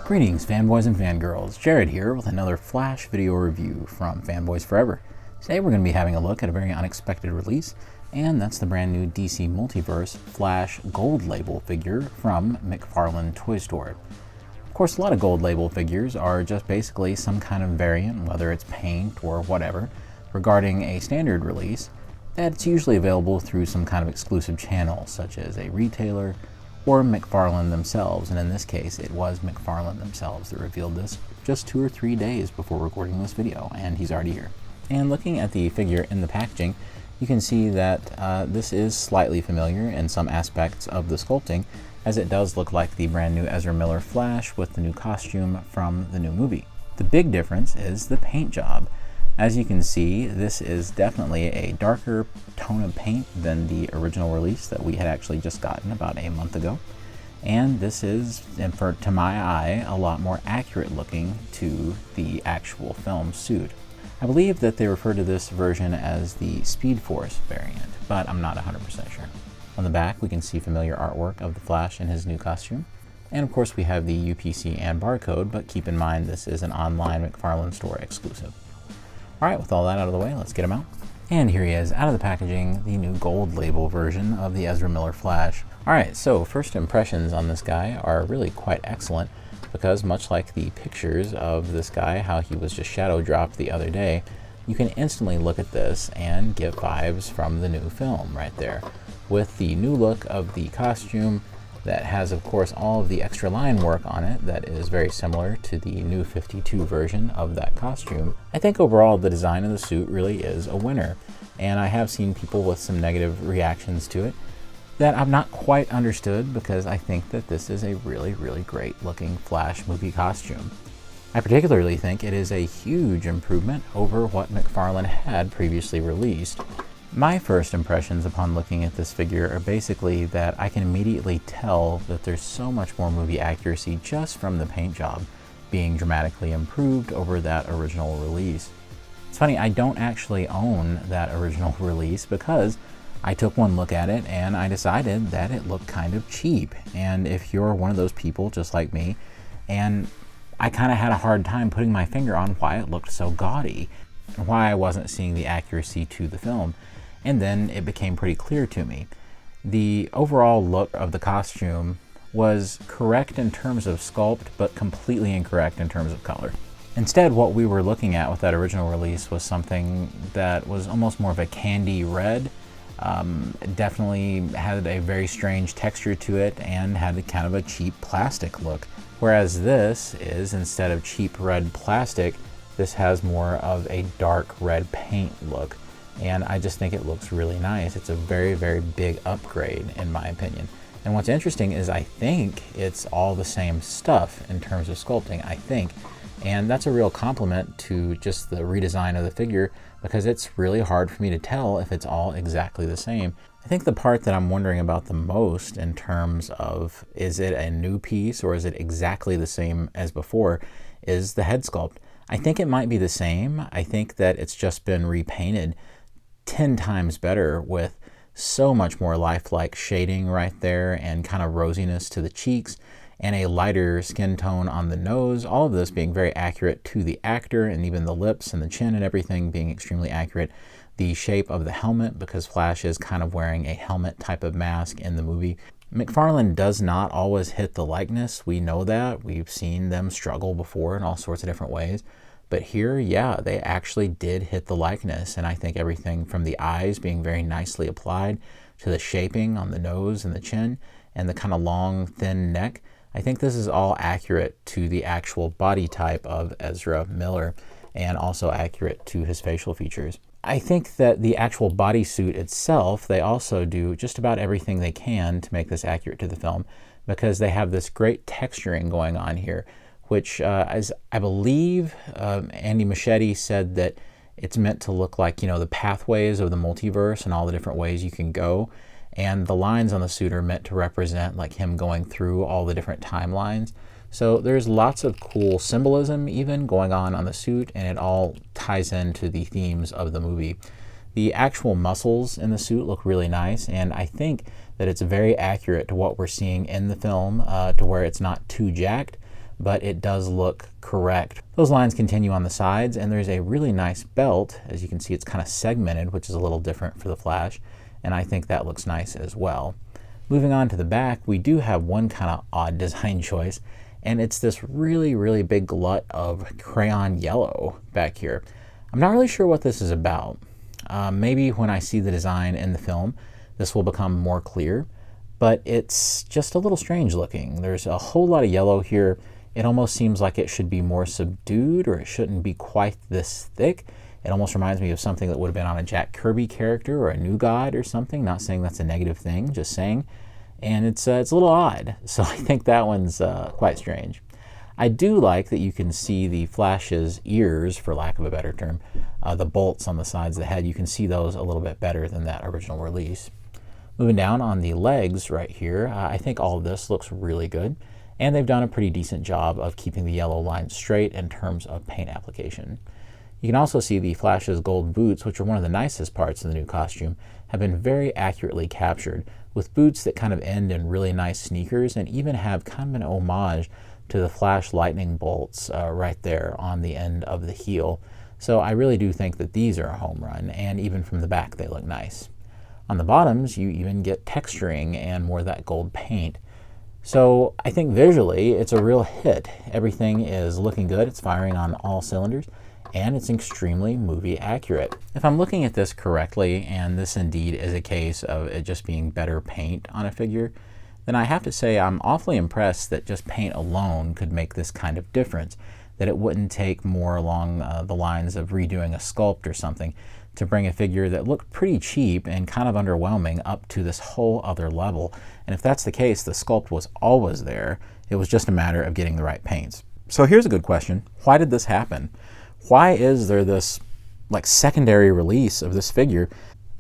Greetings, fanboys and fangirls. Jared here with another Flash video review from Fanboys Forever. Today we're going to be having a look at a very unexpected release, and that's the brand new DC Multiverse Flash Gold Label figure from McFarlane Toy Store. Of course, a lot of Gold Label figures are just basically some kind of variant, whether it's paint or whatever, regarding a standard release that's usually available through some kind of exclusive channel, such as a retailer or McFarlane themselves, and in this case it was McFarlane themselves that revealed this just 2 or 3 days before recording this video, and he's already here. And looking at the figure in the packaging, you can see that this is slightly familiar in some aspects of the sculpting, as it does look like the brand new Ezra Miller Flash with the new costume from the new movie. The big difference is the paint job. As you can see, this is definitely a darker tone of paint than the original release that we had actually just gotten about a month ago. And this is, to my eye, a lot more accurate looking to the actual film suit. I believe that they refer to this version as the Speed Force variant, but I'm not 100% sure. On the back, we can see familiar artwork of the Flash in his new costume. And of course, we have the UPC and barcode, but keep in mind this is an online McFarlane store exclusive. Alright, with all that out of the way, let's get him out. And here he is, out of the packaging, the new Gold Label version of the Ezra Miller Flash. Alright, so first impressions on this guy are really quite excellent, because much like the pictures of this guy, how he was just shadow dropped the other day, you can instantly look at this and get vibes from the new film right there. With the new look of the costume, that has, of course, all of the extra line work on it that is very similar to the new 52 version of that costume. I think overall the design of the suit really is a winner, and I have seen people with some negative reactions to it that I've not quite understood, because I think that this is a really, really great looking Flash movie costume. I particularly think it is a huge improvement over what McFarlane had previously released. My first impressions upon looking at this figure are basically that I can immediately tell that there's so much more movie accuracy just from the paint job being dramatically improved over that original release. It's funny, I don't actually own that original release because I took one look at it and I decided that it looked kind of cheap. And if you're one of those people just like me, and I kind of had a hard time putting my finger on why it looked so gaudy and why I wasn't seeing the accuracy to the film. And then it became pretty clear to me. The overall look of the costume was correct in terms of sculpt, but completely incorrect in terms of color. Instead, what we were looking at with that original release was something that was almost more of a candy red. It definitely had a very strange texture to it and had kind of a cheap plastic look. Whereas this is, instead of cheap red plastic, this has more of a dark red paint look. And I just think it looks really nice. It's a very, very big upgrade in my opinion. And what's interesting is I think it's all the same stuff in terms of sculpting, I think. And that's a real compliment to just the redesign of the figure, because it's really hard for me to tell if it's all exactly the same. I think the part that I'm wondering about the most in terms of is it a new piece or is it exactly the same as before is the head sculpt. I think it might be the same. I think that it's just been repainted 10 times better with so much more lifelike shading right there and kind of rosiness to the cheeks and a lighter skin tone on the nose, all of this being very accurate to the actor, and even the lips and the chin and everything being extremely accurate. The shape of the helmet, because Flash is kind of wearing a helmet type of mask in the movie. McFarlane does not always hit the likeness. We know that. We've seen them struggle before in all sorts of different ways. But here, yeah, they actually did hit the likeness, and I think everything from the eyes being very nicely applied to the shaping on the nose and the chin and the kind of long, thin neck, I think this is all accurate to the actual body type of Ezra Miller and also accurate to his facial features. I think that the actual bodysuit itself, they also do just about everything they can to make this accurate to the film, because they have this great texturing going on here, which, as I believe Andy Muschietti said, that it's meant to look like, the pathways of the multiverse and all the different ways you can go. And the lines on the suit are meant to represent like him going through all the different timelines. So there's lots of cool symbolism even going on the suit, and it all ties into the themes of the movie. The actual muscles in the suit look really nice, and I think that it's very accurate to what we're seeing in the film, to where it's not too jacked, but it does look correct. Those lines continue on the sides, and there's a really nice belt. As you can see, it's kind of segmented, which is a little different for the Flash, and I think that looks nice as well. Moving on to the back, we do have one kind of odd design choice, and it's this really big glut of crayon yellow back here. I'm not really sure what this is about. Maybe when I see the design in the film, this will become more clear, but it's just a little strange looking. There's a whole lot of yellow here. It almost seems like it should be more subdued, or it shouldn't be quite this thick. It almost reminds me of something that would have been on a Jack Kirby character or a New God or something. Not saying that's a negative thing, just saying. And it's a little odd, so I think that one's quite strange. I do like that you can see the Flash's ears, for lack of a better term, the bolts on the sides of the head. You can see those a little bit better than that original release. Moving down on the legs right here, I think all of this looks really good, and they've done a pretty decent job of keeping the yellow line straight in terms of paint application. You can also see the Flash's gold boots, which are one of the nicest parts of the new costume, have been very accurately captured, with boots that kind of end in really nice sneakers and even have kind of an homage to the Flash lightning bolts right there on the end of the heel. So I really do think that these are a home run, and even from the back they look nice. On the bottoms, you even get texturing and more of that gold paint. So I think visually it's a real hit. Everything is looking good, it's firing on all cylinders, and it's extremely movie accurate. If I'm looking at this correctly, and this indeed is a case of it just being better paint on a figure, then I have to say I'm awfully impressed that just paint alone could make this kind of difference, that it wouldn't take more along the lines of redoing a sculpt or something to bring a figure that looked pretty cheap and kind of underwhelming up to this whole other level. And if that's the case, the sculpt was always there. It was just a matter of getting the right paints. So here's a good question. Why did this happen? Why is there this secondary release of this figure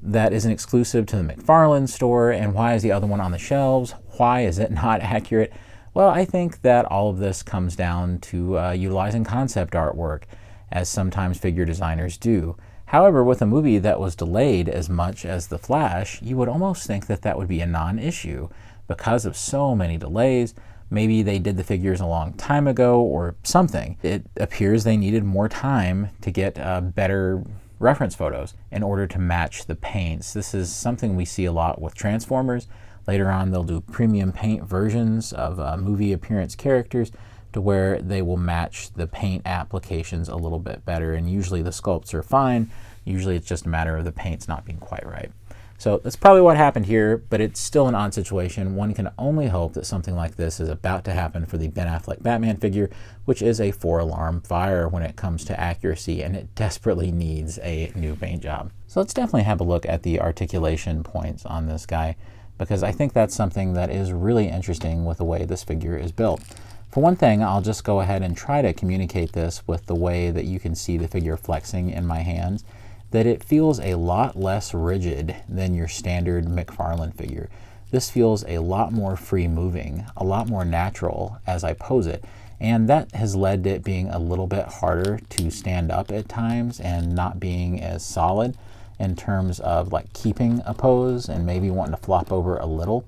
that isn't exclusive to the McFarlane store, and why is the other one on the shelves? Why is it not accurate? Well, I think that all of this comes down to utilizing concept artwork, as sometimes figure designers do. However, with a movie that was delayed as much as The Flash, you would almost think that that would be a non-issue. Because of so many delays, maybe they did the figures a long time ago or something. It appears they needed more time to get better reference photos in order to match the paints. This is something we see a lot with Transformers. Later on, they'll do premium paint versions of movie appearance characters to where they will match the paint applications a little bit better. And usually the sculpts are fine. Usually it's just a matter of the paints not being quite right. So that's probably what happened here, but it's still an odd situation. One can only hope that something like this is about to happen for the Ben Affleck Batman figure, which is a 4-alarm fire when it comes to accuracy, and it desperately needs a new paint job. So let's definitely have a look at the articulation points on this guy, because I think that's something that is really interesting with the way this figure is built. For one thing, I'll just go ahead and try to communicate this with the way that you can see the figure flexing in my hands, that it feels a lot less rigid than your standard McFarlane figure. This feels a lot more free moving, a lot more natural as I pose it, and that has led to it being a little bit harder to stand up at times and not being as solid in terms of keeping a pose and maybe wanting to flop over a little.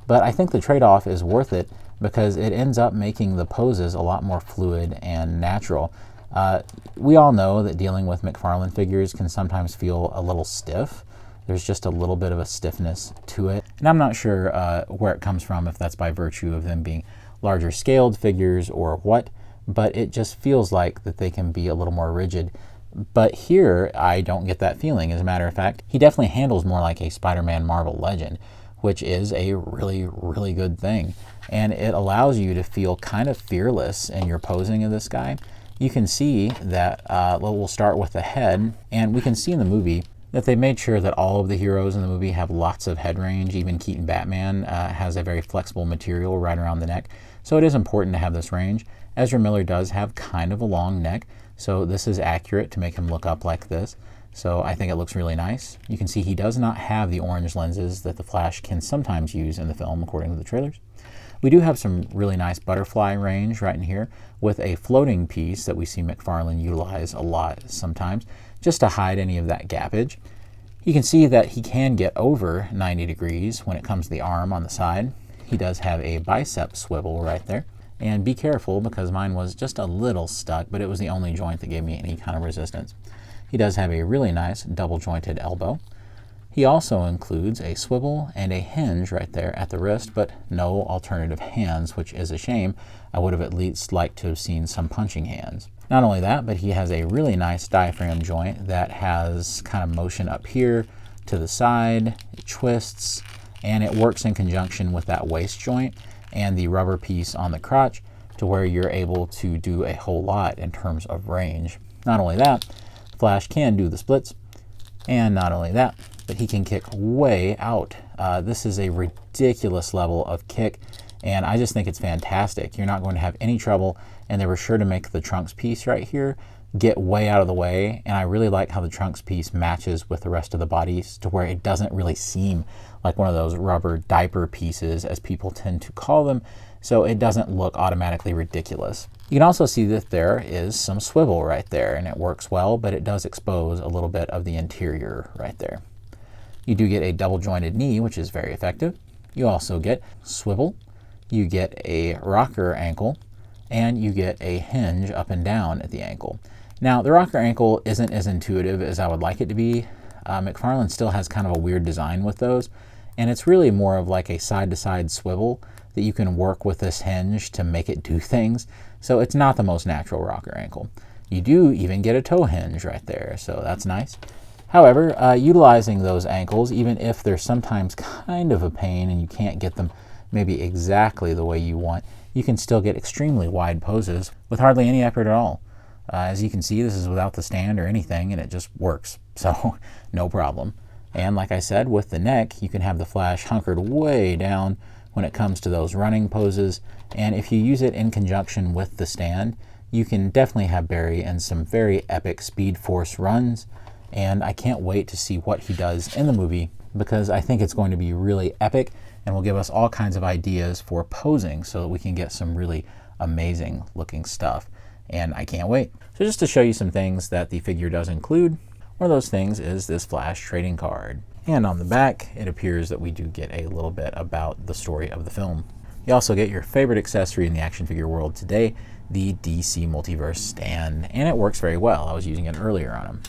But I think the trade-off is worth it because it ends up making the poses a lot more fluid and natural. We all know that dealing with McFarlane figures can sometimes feel a little stiff. There's just a little bit of a stiffness to it. And I'm not sure where it comes from, if that's by virtue of them being larger scaled figures or what, but it just feels like that they can be a little more rigid. But here, I don't get that feeling. As a matter of fact, he definitely handles more like a Spider-Man Marvel Legend, which is a really good thing. And it allows you to feel kind of fearless in your posing of this guy. You can see that, we'll start with the head, and we can see in the movie that they made sure that all of the heroes in the movie have lots of head range. Even Keaton Batman has a very flexible material right around the neck. So it is important to have this range. Ezra Miller does have kind of a long neck, so this is accurate to make him look up like this. So I think it looks really nice. You can see he does not have the orange lenses that the Flash can sometimes use in the film, according to the trailers. We do have some really nice butterfly range right in here with a floating piece that we see McFarlane utilize a lot sometimes, just to hide any of that gappage. You can see that he can get over 90 degrees when it comes to the arm on the side. He does have a bicep swivel right there. And be careful because mine was just a little stuck, but it was the only joint that gave me any kind of resistance. He does have a really nice double jointed elbow. He also includes a swivel and a hinge right there at the wrist, but no alternative hands, which is a shame. I would have at least liked to have seen some punching hands. Not only that, but he has a really nice diaphragm joint that has kind of motion up here to the side, it twists, and it works in conjunction with that waist joint and the rubber piece on the crotch to where you're able to do a whole lot in terms of range. Not only that, Flash can do the splits, and not only that, but he can kick way out. This is a ridiculous level of kick, and I just think it's fantastic. You're not going to have any trouble, and they were sure to make the trunks piece right here get way out of the way, and I really like how the trunks piece matches with the rest of the bodies to where it doesn't really seem like one of those rubber diaper pieces as people tend to call them, so it doesn't look automatically ridiculous. You can also see that there is some swivel right there, and it works well, but it does expose a little bit of the interior right there. You do get a double jointed knee, which is very effective. You also get swivel, you get a rocker ankle, and you get a hinge up and down at the ankle. Now, the rocker ankle isn't as intuitive as I would like it to be. McFarlane still has kind of a weird design with those, and it's really more of like a side-to-side swivel that you can work with this hinge to make it do things. So it's not the most natural rocker ankle. You do even get a toe hinge right there, so that's nice. However, utilizing those ankles, even if they're sometimes kind of a pain and you can't get them maybe exactly the way you want, you can still get extremely wide poses with hardly any effort at all. As you can see, this is without the stand or anything, and it just works, so no problem. And like I said, with the neck, you can have the Flash hunkered way down when it comes to those running poses, and if you use it in conjunction with the stand, you can definitely have Barry in some very epic Speed Force runs, and I can't wait to see what he does in the movie because I think it's going to be really epic and will give us all kinds of ideas for posing so that we can get some really amazing looking stuff. And I can't wait. So just to show you some things that the figure does include, one of those things is this Flash trading card. And on the back, it appears that we do get a little bit about the story of the film. You also get your favorite accessory in the action figure world today, the DC Multiverse stand, and it works very well. I was using it earlier on him.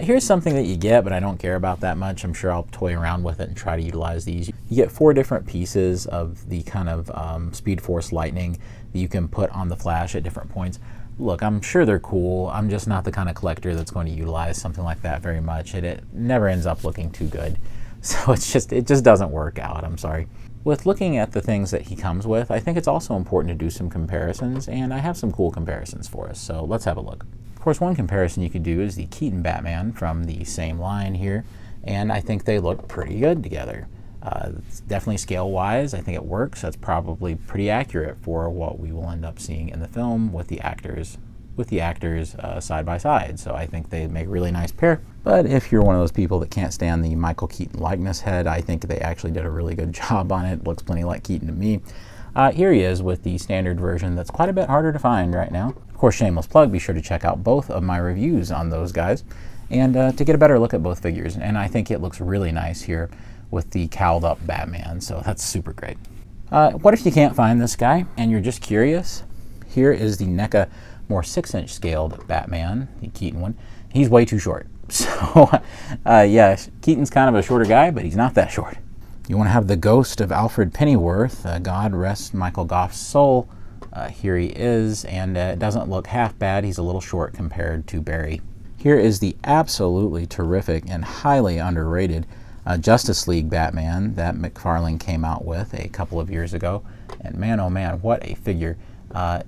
Here's something that you get, but I don't care about that much. I'm sure I'll toy around with it and try to utilize these. You get 4 different pieces of the kind of Speed Force Lightning that you can put on the Flash at different points. Look, I'm sure they're cool. I'm just not the kind of collector that's going to utilize something like that very much. It never ends up looking too good. So it just doesn't work out, I'm sorry. With looking at the things that he comes with, I think it's also important to do some comparisons, and I have some cool comparisons for us, so let's have a look. Of course, one comparison you could do is the Keaton Batman from the same line here, and I think they look pretty good together. It's definitely scale-wise, I think it works. That's probably pretty accurate for what we will end up seeing in the film with the actors side by side. So I think they make a really nice pair. But if you're one of those people that can't stand the Michael Keaton likeness head, I think they actually did a really good job on it. Looks plenty like Keaton to me. Here he is with the standard version that's quite a bit harder to find right now. Of course, shameless plug, be sure to check out both of my reviews on those guys and to get a better look at both figures. And I think it looks really nice here with the cowled up Batman, so that's super great. What if you can't find this guy and you're just curious? Here is the NECA more 6-inch scaled Batman, the Keaton one. He's way too short. So yeah, Keaton's kind of a shorter guy, but he's not that short. You want to have the ghost of Alfred Pennyworth, God rest Michael Gough's soul. Here he is, and it doesn't look half bad. He's a little short compared to Barry. Here is the absolutely terrific and highly underrated Justice League Batman that McFarlane came out with a couple of years ago. And man, oh man, what a figure.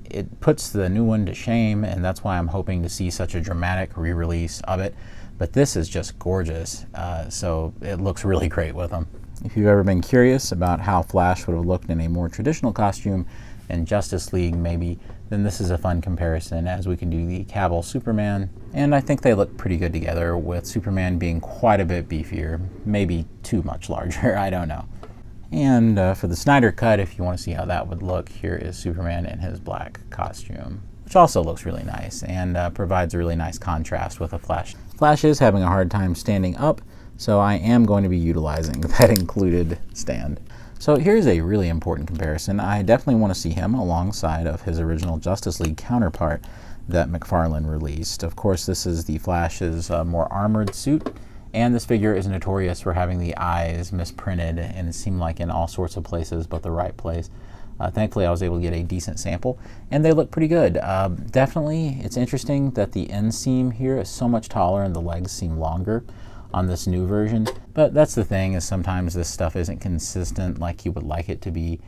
It puts the new one to shame, and that's why I'm hoping to see such a dramatic re-release of it. But this is just gorgeous, so it looks really great with them. If you've ever been curious about how Flash would have looked in a more traditional costume in Justice League maybe, then this is a fun comparison, as we can do the Cavill Superman, and I think they look pretty good together, with Superman being quite a bit beefier, maybe too much larger, I don't know. And for the Snyder Cut, if you want to see how that would look, here is Superman in his black costume, which also looks really nice and provides a really nice contrast with a Flash. Flash is having a hard time standing up, so I am going to be utilizing that included stand. So here's a really important comparison. I definitely want to see him alongside of his original Justice League counterpart that McFarlane released. Of course, this is the Flash's more armored suit, and this figure is notorious for having the eyes misprinted and seem like in all sorts of places but the right place. Thankfully, I was able to get a decent sample, and they look pretty good. Definitely, it's interesting that the inseam here is so much taller and the legs seem longer on this new version. But that's the thing, is sometimes this stuff isn't consistent like you would like it to be.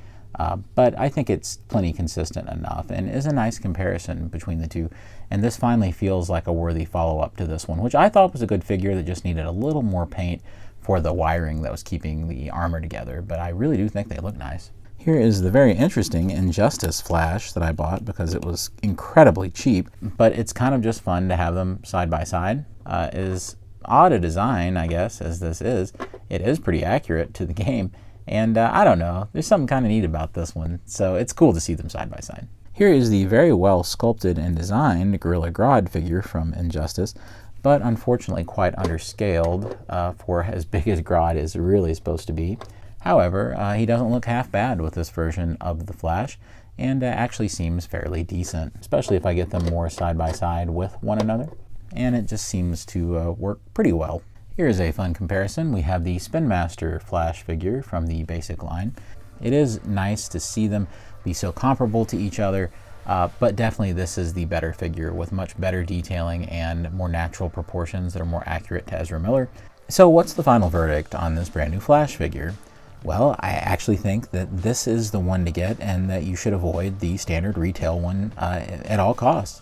But I think it's plenty consistent enough and is a nice comparison between the two. And this finally feels like a worthy follow-up to this one, which I thought was a good figure that just needed a little more paint for the wiring that was keeping the armor together. But I really do think they look nice. Here is the very interesting Injustice Flash that I bought because it was incredibly cheap, but it's kind of just fun to have them side by side. As odd a design, I guess, as this is, it is pretty accurate to the game. And I don't know, there's something kind of neat about this one, so it's cool to see them side by side. Here is the very well sculpted and designed Gorilla Grodd figure from Injustice, but unfortunately quite underscaled for as big as Grodd is really supposed to be. However, he doesn't look half bad with this version of the Flash, and actually seems fairly decent, especially if I get them more side by side with one another. And it just seems to work pretty well. Here's a fun comparison. We have the Spin Master Flash figure from the basic line. It is nice to see them be so comparable to each other, but definitely this is the better figure with much better detailing and more natural proportions that are more accurate to Ezra Miller. So what's the final verdict on this brand new Flash figure? Well, I actually think that this is the one to get and that you should avoid the standard retail one at all costs.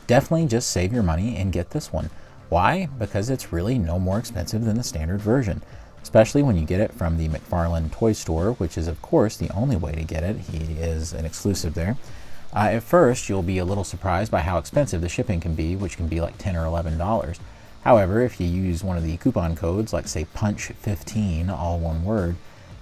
Definitely just save your money and get this one. Why? Because it's really no more expensive than the standard version, especially when you get it from the McFarlane toy store, which is of course the only way to get it. He is an exclusive there. At first, you'll be a little surprised by how expensive the shipping can be, which can be like $10 or $11. However, if you use one of the coupon codes, like say PUNCH15, all one word,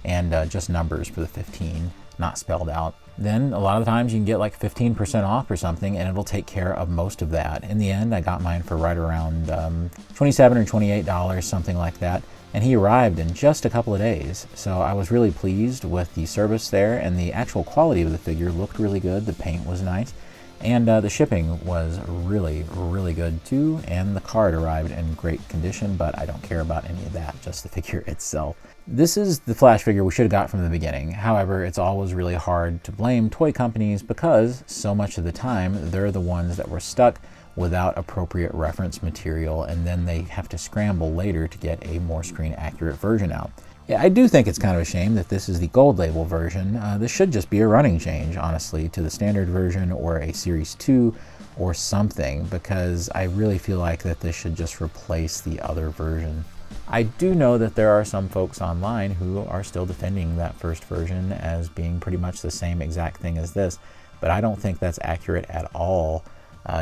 and just numbers for the 15, not spelled out, then a lot of the times you can get like 15% off or something, and it'll take care of most of that. In the end, I got mine for right around $27 or $28, something like that, and he arrived in just a couple of days. So I was really pleased with the service there, and the actual quality of the figure looked really good. The paint was nice, and the shipping was really, really good too, and the card arrived in great condition, but I don't care about any of that, just the figure itself. This is the Flash figure we should have got from the beginning. However, it's always really hard to blame toy companies because so much of the time they're the ones that were stuck without appropriate reference material, and then they have to scramble later to get a more screen accurate version out. Yeah, I do think it's kind of a shame that this is the gold label version. This should just be a running change, honestly, to the standard version or a Series 2 or something, because I really feel like that this should just replace the other version. I do know that there are some folks online who are still defending that first version as being pretty much the same exact thing as this, but I don't think that's accurate at all.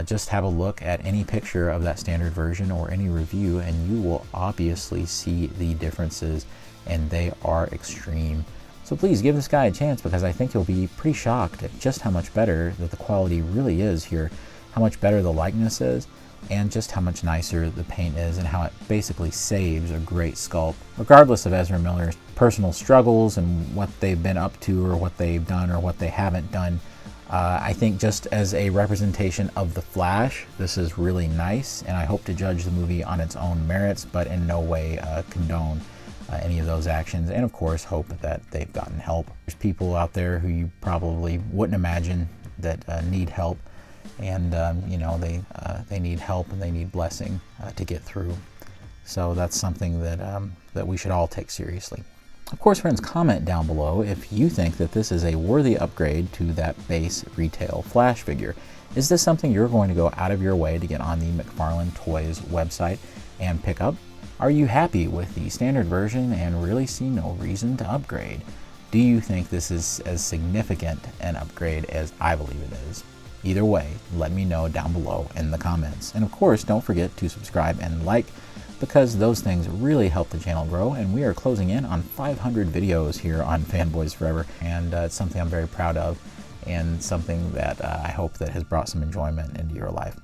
Just have a look at any picture of that standard version or any review and you will obviously see the differences, and they are extreme. So please give this guy a chance, because I think you'll be pretty shocked at just how much better that the quality really is here, how much better the likeness is, and just how much nicer the paint is, and how it basically saves a great sculpt. Regardless of Ezra Miller's personal struggles and what they've been up to or what they've done or what they haven't done, I think just as a representation of the Flash, this is really nice, and I hope to judge the movie on its own merits, but in no way condone any of those actions, and of course hope that they've gotten help. There's people out there who you probably wouldn't imagine that need help, and you know, they need help and they need blessing to get through. So that's something that we should all take seriously. Of course, friends, comment down below if you think that this is a worthy upgrade to that base retail Flash figure. Is this something you're going to go out of your way to get on the McFarlane Toys website and pick up? Are you happy with the standard version and really see no reason to upgrade? Do you think this is as significant an upgrade as I believe it is? Either way, let me know down below in the comments. And of course, don't forget to subscribe and like, because those things really help the channel grow, and we are closing in on 500 videos here on Fanboys Forever, and it's something I'm very proud of, and something that I hope that has brought some enjoyment into your life.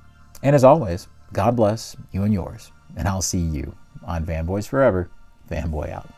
And as always, God bless you and yours, and I'll see you on Fanboys Forever. Fanboy out.